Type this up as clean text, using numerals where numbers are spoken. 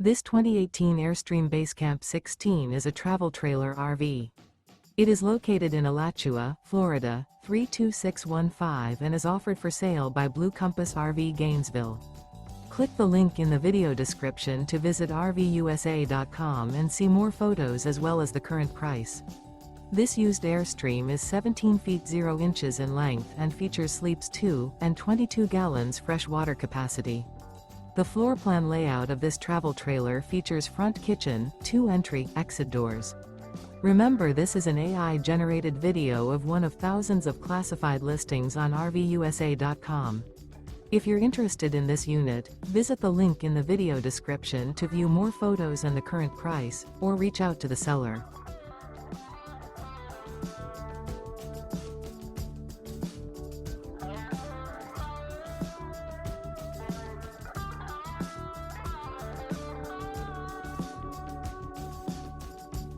This 2018 Airstream Basecamp 16 is a travel trailer RV. It is located in Alachua, Florida, 32615 and is offered for sale by Blue Compass RV Gainesville. Click the link in the video description to visit RVUSA.com and see more photos as well as the current price. This used Airstream is 17 feet 0 inches in length and features sleeps 2 and 22 gallons fresh water capacity. The floor plan layout of this travel trailer features front kitchen, 2 entry/exit doors. Remember, this is an AI-generated video of one of thousands of classified listings on RVUSA.com. If you're interested in this unit, visit the link in the video description to view more photos and the current price, or reach out to the seller.